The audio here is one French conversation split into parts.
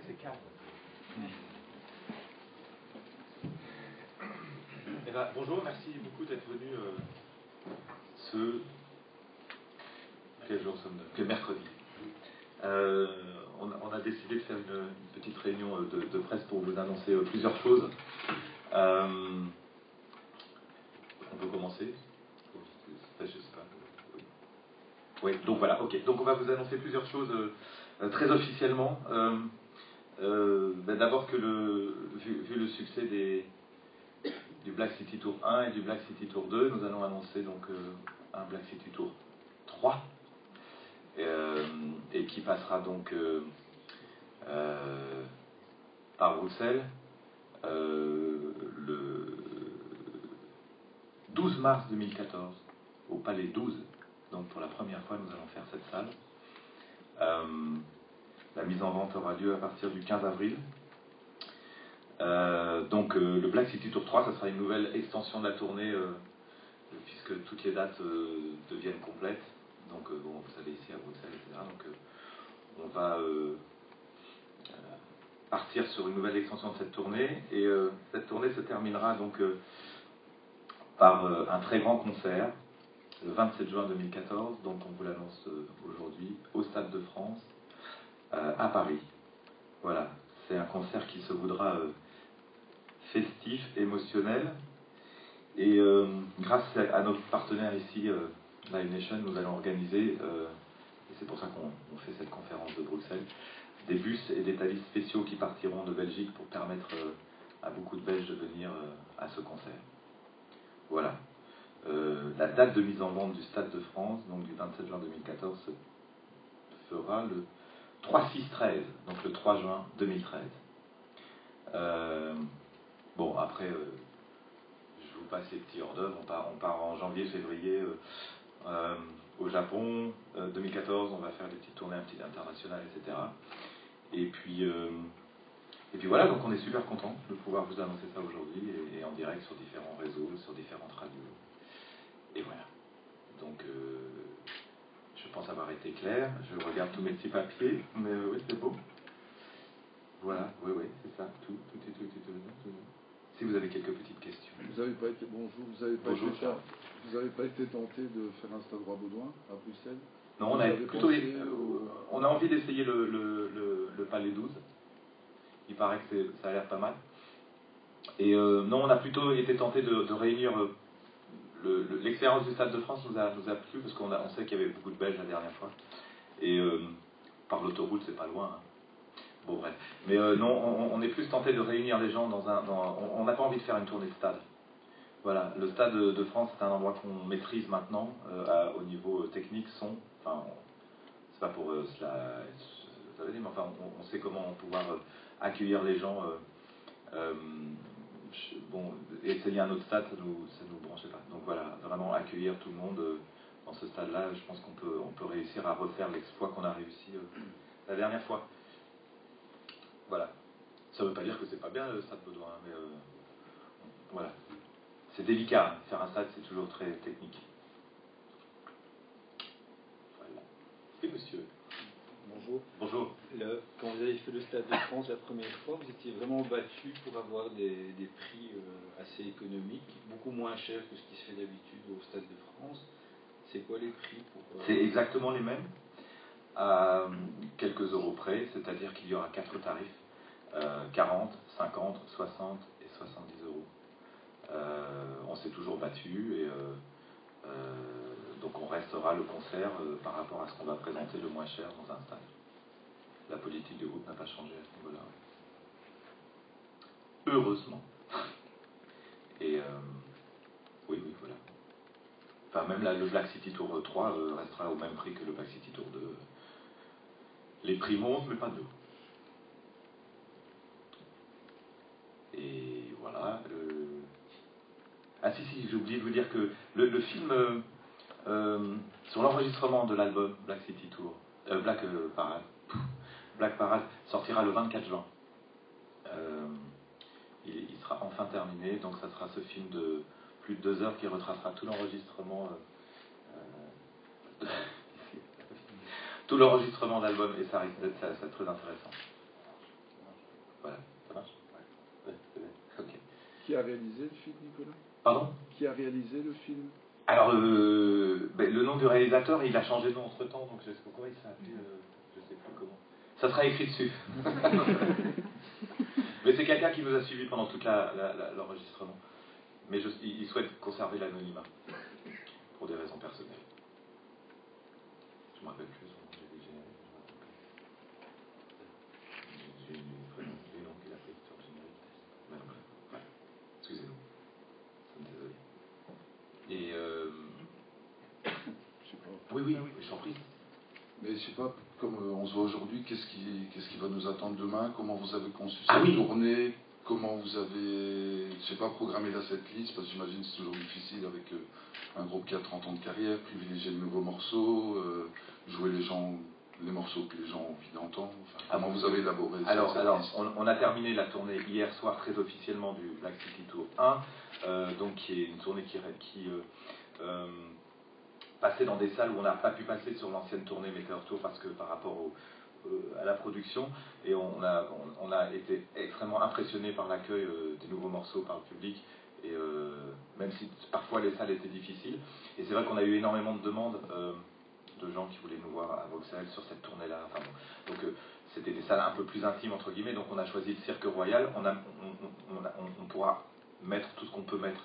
c'est calme. Eh ben, bonjour, merci beaucoup d'être venu quel jour sommes-nous? Quel mercredi. On a décidé de faire une petite réunion de presse pour vous annoncer plusieurs choses. On peut commencer? Je sais pas. Oui, donc voilà, ok. Donc on va vous annoncer plusieurs choses très officiellement. D'abord que vu le succès du Black City Tour 1 et du Black City Tour 2, nous allons annoncer donc un Black City Tour 3 et qui passera donc par Bruxelles le 12 mars 2014 au Palais 12. Donc pour la première fois nous allons faire cette salle. La mise en vente aura lieu à partir du 15 avril. Donc le Black City Tour 3, ça sera une nouvelle extension de la tournée puisque toutes les dates deviennent complètes. Donc bon, vous savez, ici à Bruxelles, etc. Donc on va partir sur une nouvelle extension de cette tournée. Et cette tournée se terminera donc par un très grand concert le 27 juin 2014. Donc on vous l'annonce aujourd'hui au Stade de France à Paris. Voilà, c'est un concert qui se voudra festif, émotionnel. Et grâce à notre partenaire ici, Live Nation, nous allons organiser, et c'est pour ça qu'on fait cette conférence de Bruxelles, des bus et des thalys spéciaux qui partiront de Belgique pour permettre à beaucoup de Belges de venir à ce concert. Voilà. La date de mise en vente du Stade de France, donc du 27 juin 2014, se fera le 3-6-13, donc le 3 juin 2013. Bon, après, je vous passe les petits hors d'œuvre. On part en janvier-février au Japon. 2014, on va faire des petites tournées un petit internationales, etc. Et puis voilà, donc on est super content de pouvoir vous annoncer ça aujourd'hui et en direct sur différents réseaux, sur différentes radios. Et voilà. Donc je pense avoir été clair. Je regarde tous mes petits papiers, mais oui, c'est beau. Voilà, oui, c'est ça. Tout. Si vous avez quelques petites questions. Vous n'avez pas été tenté de faire un stade Roi-Baudouin à Bruxelles? Non, on a envie d'essayer le Palais 12. Il paraît que ça a l'air pas mal. Et non, on a plutôt été tenté de réunir l'expérience du Stade de France nous a plu parce qu'on sait qu'il y avait beaucoup de Belges la dernière fois. Et par l'autoroute, c'est pas loin. Hein. Bon, bref. Mais non, on est plus tenté de réunir les gens on n'a pas envie de faire une tournée de stade. Voilà, le Stade de France, c'est un endroit qu'on maîtrise maintenant au niveau technique, son. Enfin, c'est pas pour cela, mais enfin, on sait comment pouvoir accueillir les gens. Bon, essayer un autre stade, ça nous branchait pas. Donc voilà, vraiment accueillir tout le monde dans ce stade-là, je pense qu'on peut réussir à refaire l'exploit qu'on a réussi la dernière fois. Voilà. Ça ne veut pas dire que c'est pas bien le Stade Baudouin, mais voilà. C'est délicat, hein. Faire un stade, c'est toujours très technique. Voilà. Oui, monsieur. Bonjour. Bonjour. Quand vous avez fait le Stade de France la première fois, vous étiez vraiment battu pour avoir des prix assez économiques, beaucoup moins chers que ce qui se fait d'habitude au Stade de France. C'est quoi les prix pour C'est exactement les mêmes, à quelques euros près, c'est-à-dire qu'il y aura 4 tarifs, 40, 50, 60 et 70 euros. On s'est toujours battu et donc on restera le concert par rapport à ce qu'on va présenter le moins cher dans un stade. La politique du groupe n'a pas changé à ce niveau-là. Heureusement. Et oui, voilà. Enfin, même le Black City Tour 3 restera au même prix que le Black City Tour 2. Les prix montent, mais pas de l'eau. Et voilà. Ah si, j'ai oublié de vous dire que le film sur l'enregistrement de l'album Black City Tour, Black Parade sortira le 24 juin. Il sera enfin terminé, donc ça sera ce film de plus de 2 heures qui retracera tout l'enregistrement tout l'enregistrement d'album, et ça risque d'être très intéressant. Qui a réalisé le film, Nicolas? Pardon? Qui a réalisé le film? Alors, le nom du réalisateur, il a changé de nom entre-temps, donc je sais pas comment il s'appelait, je sais plus comment. Ça sera écrit dessus. Mais c'est quelqu'un qui nous a suivis pendant tout l'enregistrement. Mais il souhaite conserver l'anonymat, pour des raisons personnelles. Je me rappelle plus son nom, j'ai dit j'ai le nom qu'il a pris sur le générique. Mais non, ouais. Excusez-nous. Désolé. Et Je sais pas. oui, je t'en prie. Mais je sais pas, comme on se voit aujourd'hui, qu'est-ce qui va nous attendre demain? Comment vous avez conçu Ah cette oui. tournée? Comment vous avez, je sais pas, programmé la setlist? Parce que j'imagine que c'est toujours difficile avec un groupe qui a 30 ans de carrière, privilégier de nouveaux morceaux, jouer les morceaux que les gens ont envie d'entendre. Enfin, comment vous avez élaboré Alors, cette setlist? on a terminé la tournée hier soir très officiellement du Black City Tour 1, donc qui est une tournée qui passait dans des salles où on n'a pas pu passer sur l'ancienne tournée Meteor Tour parce que par rapport à la production, et on a été extrêmement impressionné par l'accueil des nouveaux morceaux par le public, et même si parfois les salles étaient difficiles, et c'est vrai qu'on a eu énormément de demandes de gens qui voulaient nous voir à Bruxelles sur cette tournée-là. Enfin, bon. Donc c'était des salles un peu plus intimes entre guillemets, donc on a choisi le Cirque Royal. On pourra mettre tout ce qu'on peut mettre.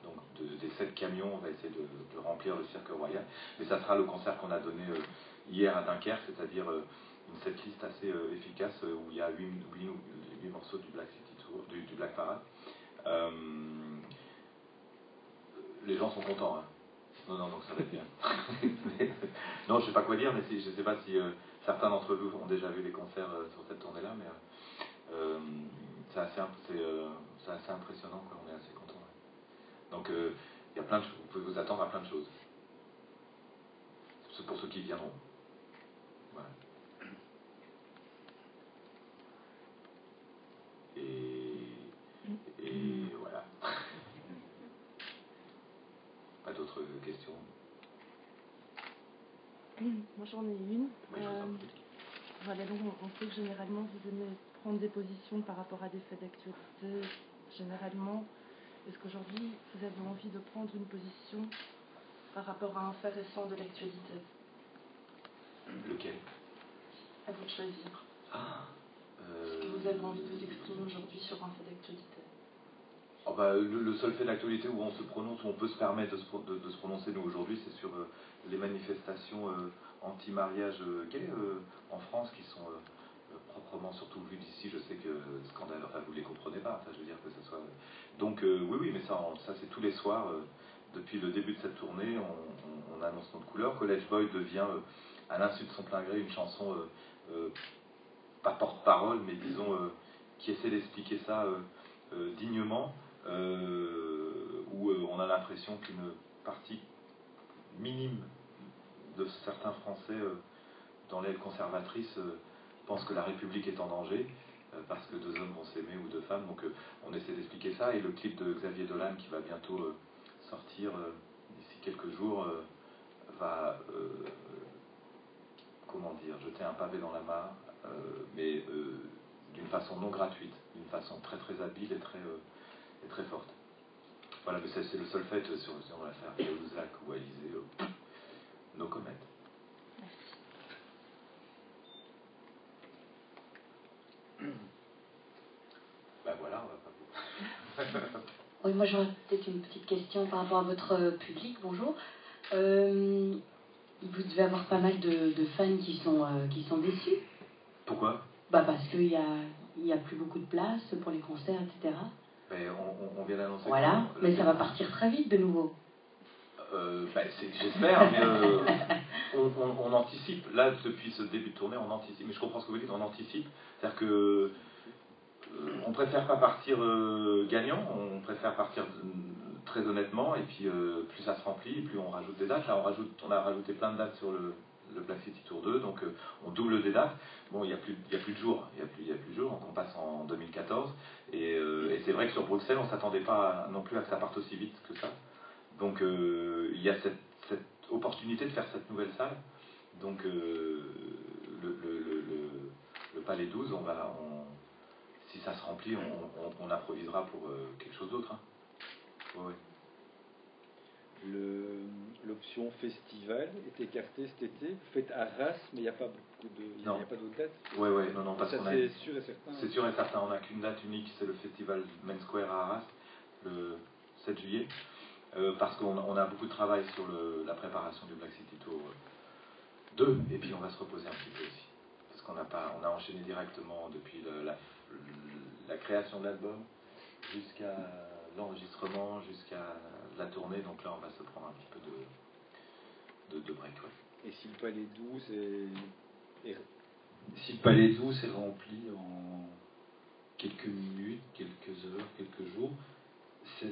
Donc des 7 camions, on va essayer de remplir le Cirque Royal. Et ça sera le concert qu'on a donné hier à Dunkerque, c'est-à-dire une setlist assez efficace où il y a 8 morceaux du Black City Tour, du Black Parade. Les gens sont contents. Hein. Non, donc ça va être bien. Non, je ne sais pas quoi dire, mais je ne sais pas si certains d'entre vous ont déjà vu les concerts sur cette tournée-là, mais c'est assez impressionnant, quoi. On est assez contents. Ouais. Donc, il y a plein de choses. Vous pouvez vous attendre à plein de choses. C'est pour ceux qui viendront. Voilà. Et voilà. Pas d'autres questions? Moi j'en ai une. Oui, Voilà, donc on sait que généralement vous aimez prendre des positions par rapport à des faits d'actualité. Généralement, est-ce qu'aujourd'hui vous avez envie de prendre une position par rapport à un fait récent de l'actualité? Lequel? À vous de choisir. Est-ce que vous avez envie de vous exprimer aujourd'hui sur un fait d'actualité? Oh bah, le seul fait d'actualité où on se prononce, où on peut se permettre de se prononcer nous aujourd'hui, c'est sur les manifestations anti-mariage gays en France qui sont proprement, surtout vues d'ici. Je sais que scandale, enfin vous les comprenez pas, enfin je veux dire que ce soit. Donc oui, mais ça c'est tous les soirs. Depuis le début de cette tournée, on annonce notre couleur. College Boy devient, à l'insu de son plein gré, une chanson pas porte-parole, mais disons qui essaie d'expliquer ça dignement. Où on a l'impression qu'une partie minime de certains Français dans l'aile conservatrice pensent que la République est en danger parce que 2 hommes vont s'aimer ou 2 femmes. Donc on essaie d'expliquer ça, et le clip de Xavier Dolan qui va bientôt sortir d'ici quelques jours va comment dire, jeter un pavé dans la mare, mais d'une façon non gratuite, d'une façon très très habile et très forte. Voilà, mais c'est le seul fait sur l'affaire Cahuzac ou Alizé. No comment. Ben voilà, on va pas. Oui, moi j'aurais peut-être une petite question par rapport à votre public. Bonjour. Vous devez avoir pas mal de fans qui sont déçus. Pourquoi? Parce qu'il y a plus beaucoup de place pour les concerts, etc. Ben, on vient d'annoncer. Voilà, mais ça va partir très vite de nouveau. J'espère, mais on anticipe. Là, depuis ce début de tournée, on anticipe. Mais je comprends ce que vous dites, on anticipe. C'est-à-dire que on préfère pas partir gagnant, on préfère partir très honnêtement, et puis plus ça se remplit, plus on rajoute des dates. Là, on a rajouté plein de dates sur le Black City Tour 2, donc on double des dates. Bon, il y a plus de jours, donc on passe en 2014, et c'est vrai que sur Bruxelles, on s'attendait pas non plus à que ça parte aussi vite que ça. Donc il y a cette opportunité de faire cette nouvelle salle. Donc le Palais 12, si ça se remplit, on improvisera pour quelque chose d'autres. Hein. Ouais. L'option festival est écartée cet été. Vous faites Arras, mais il n'y a pas beaucoup de, il n'y a pas d'autres dates. Oui, non, parce qu'on a. C'est sûr et certain. C'est sûr et certain. On n'a qu'une date unique, c'est le festival Main Square à Arras, le 7 juillet, parce qu'on a beaucoup de travail sur la préparation du Black City Tour 2, et puis on va se reposer un petit peu aussi, parce on a enchaîné directement depuis la création de l'album jusqu'à l'enregistrement, jusqu'à la tournée, donc là on va se prendre un petit peu de break. Ouais. Et si le Palais 12 si le Palais 12 est rempli en quelques minutes, quelques heures, quelques jours,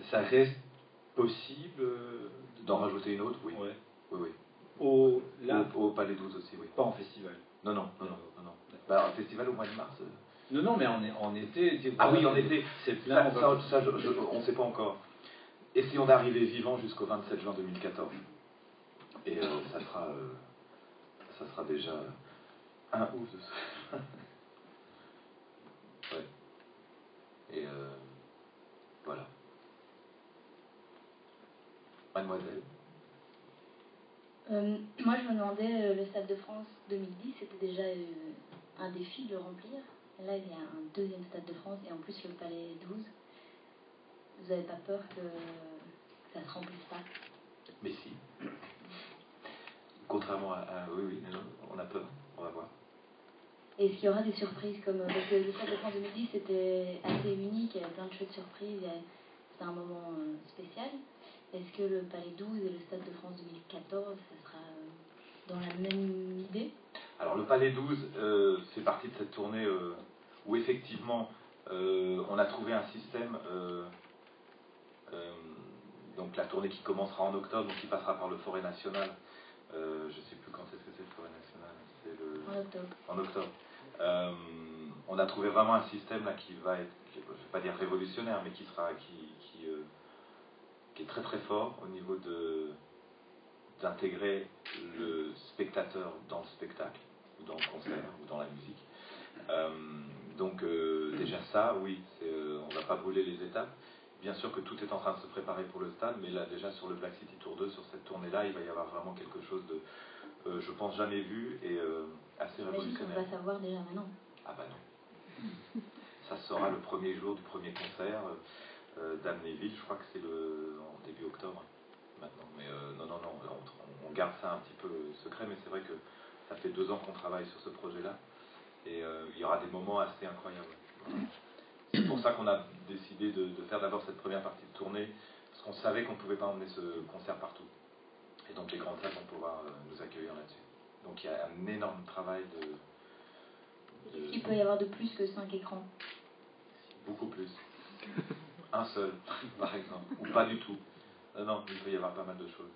ça reste possible d'en rajouter une autre, oui. Ouais. Oui. Au Palais 12 aussi, oui. Pas en festival. Non. Bah, en festival au mois de mars. Non, mais en été. Ah oui, en été. C'est plein. On ne sait pas encore. Essayons d'arriver vivant jusqu'au 27 juin 2014. Et ça sera déjà un ouf de ça. Ouais. Et voilà. Mademoiselle. Moi, je me demandais, le Stade de France 2010, c'était déjà un défi de le remplir. Là, il y a un deuxième Stade de France et en plus le Palais 12. Vous n'avez pas peur que ça ne se remplisse pas? Mais si. Contrairement à... Oui, non, on a peur. On va voir. Est-ce qu'il y aura des surprises comme... Parce que le Stade de France 2010, c'était assez unique, il y avait plein de chouettes surprises, c'était un moment spécial. Est-ce que le Palais 12 et le Stade de France 2014, ça sera dans la même idée? Alors le Palais 12 fait partie de cette tournée où effectivement on a trouvé un système, donc la tournée qui commencera en octobre, donc qui passera par le Forêt National. Je ne sais plus quand est-ce que c'est le Forêt National. En octobre. En octobre. On a trouvé vraiment un système là qui va être, je ne vais pas dire révolutionnaire, mais qui est très très fort au niveau d'intégrer le spectateur dans le spectacle, ou dans le concert, ou dans la musique. Donc déjà ça, oui, on ne va pas brûler les étapes. Bien sûr que tout est en train de se préparer pour le stade, mais là déjà sur le Black City Tour 2, sur cette tournée-là, il va y avoir vraiment quelque chose de, je pense, jamais vu et assez révolutionnaire. On va savoir déjà maintenant. Ah bah non. Ça sera le premier jour du premier concert d'Amnéville, je crois que c'est en début octobre maintenant. Mais non, on garde ça un petit peu secret, mais c'est vrai que ça fait 2 ans qu'on travaille sur ce projet-là et il y aura des moments assez incroyables. Voilà. C'est pour ça qu'on a décidé de faire d'abord cette première partie de tournée, parce qu'on savait qu'on ne pouvait pas emmener ce concert partout. Et donc les grandes salles vont pouvoir nous accueillir là-dessus. Donc il y a un énorme travail de... Est-ce qu'il peut y avoir de plus que 5 écrans? Beaucoup plus. Un seul, par exemple. Ou pas du tout. Non, il peut y avoir pas mal de choses.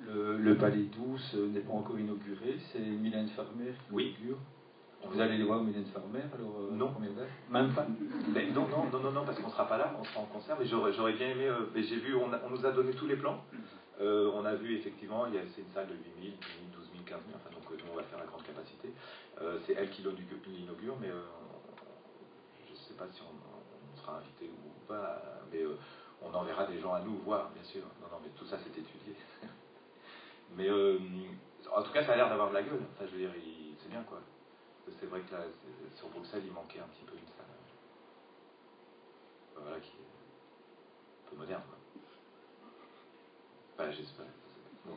Le Palais 12 n'est pas encore inauguré, c'est Mylène Farmer qui l'inaugure. Vous allez les voir, Mylène Farmer, alors non. Première date? Même pas? Mais non, parce qu'on ne sera pas là, on sera en concert, mais j'aurais bien aimé, mais j'ai vu, on nous a donné tous les plans. On a vu effectivement, c'est une salle de 8 000, 10 000, 12 000, 15 000, enfin donc nous on va faire la grande capacité. C'est elle qui l'inaugure, mais je ne sais pas si on sera invité ou pas, mais on enverra des gens à nous voir, bien sûr. Non, mais tout ça c'est étudié. Mais en tout cas ça a l'air d'avoir de la gueule, enfin, je veux dire, c'est bien quoi. C'est vrai que là, sur Bruxelles, il manquait un petit peu une salle voilà, qui est un peu moderne. Quoi. Enfin, j'espère. Bon,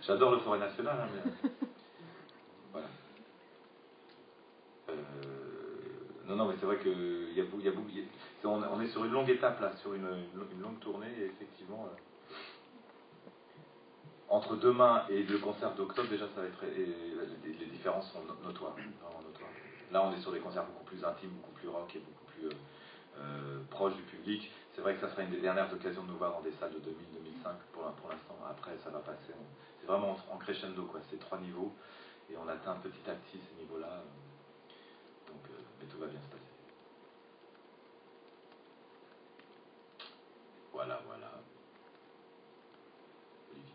j'adore le Forêt National, hein, mais voilà. Non, mais c'est vrai qu'il y a beaucoup. On est sur une longue étape là, sur une longue tournée, et effectivement. Entre demain et le concert d'octobre, déjà, ça va être. Les différences sont notoires, vraiment notoires. Là, on est sur des concerts beaucoup plus intimes, beaucoup plus rock et beaucoup plus proches du public. C'est vrai que ça sera une des dernières occasions de nous voir dans des salles de 2000-2005 pour l'instant. Après, ça va passer. C'est vraiment en crescendo, quoi. C'est 3 niveaux et on atteint petit à petit ces niveaux-là. Donc, mais tout va bien se passer. Voilà. Olivier.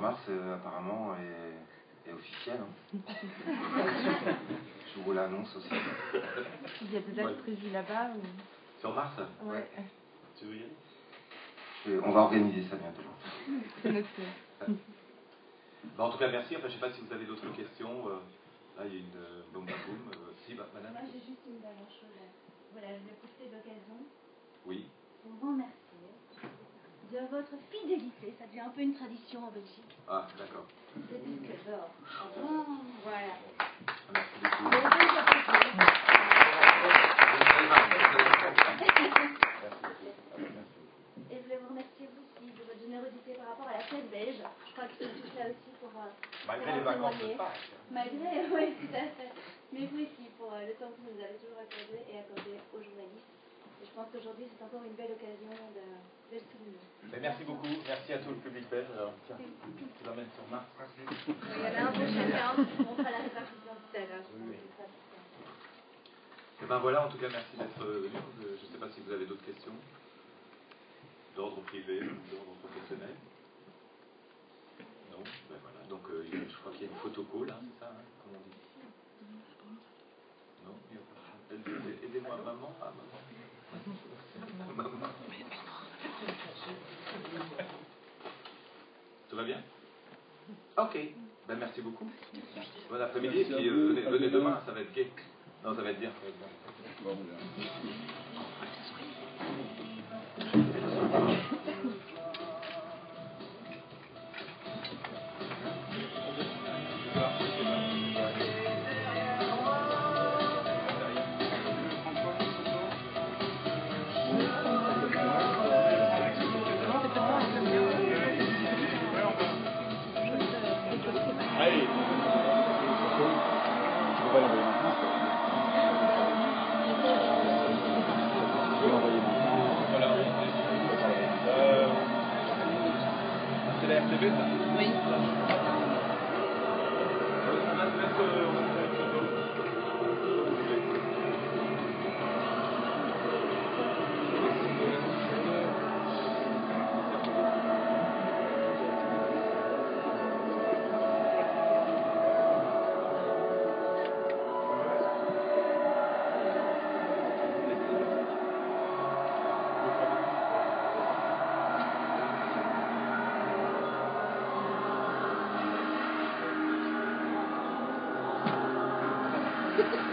Mars, apparemment, est officiel. Hein. Je vous l'annonce aussi. Il y a des dates prévues là-bas ou... Sur Mars? Ouais. Tu veux y aller? On va organiser ça bientôt. C'est noté. En tout cas, merci. Enfin, je ne sais pas si vous avez d'autres questions. Là, il y a une boum boum. Si, madame. Moi, j'ai juste une dernière chose. Voilà, je vais profiter de l'occasion Oui. pour vous remercier de votre fidélité. Ça devient un peu une tradition en Belgique. Ah, d'accord. C'est disque d'or. Voilà. Merci beaucoup. Et je voulais vous remercier vous aussi de votre générosité par rapport à la fête belge. Je crois que c'est tout là aussi pour... Malgré les vacances de Pâques. Malgré, oui, tout à fait. Mais vous aussi, pour le temps que vous nous avez toujours accordé et accordé aux journalistes. Et je pense qu'aujourd'hui, c'est encore une belle occasion de le souligner. Merci beaucoup. Merci à tout le public belge. Tiens, je vous emmène sur Mars. Il y en a un pour chacun. On fera la répartition tout à l'heure. Et ben voilà, en tout cas, merci d'être venu. Je ne sais pas si vous avez d'autres questions d'ordre privé ou d'ordre professionnel. Non, ben voilà. Donc je crois qu'il y a une photocall, hein, c'est ça, hein, comme on dit. Non, il n'y a pas. Aidez-moi, maman. Ah, maman. Maman. Tout va bien? Ok. Ben merci beaucoup. Bon après-midi. Et puis venez demain, ça va être gai. Non, ça va être bien. Allez. Tu peux pas l'envoyer maintenant. Tu peux l'envoyer maintenant. Voilà. C'est la RTB ça? Oui. On va se mettre une photo. Ha ha ha.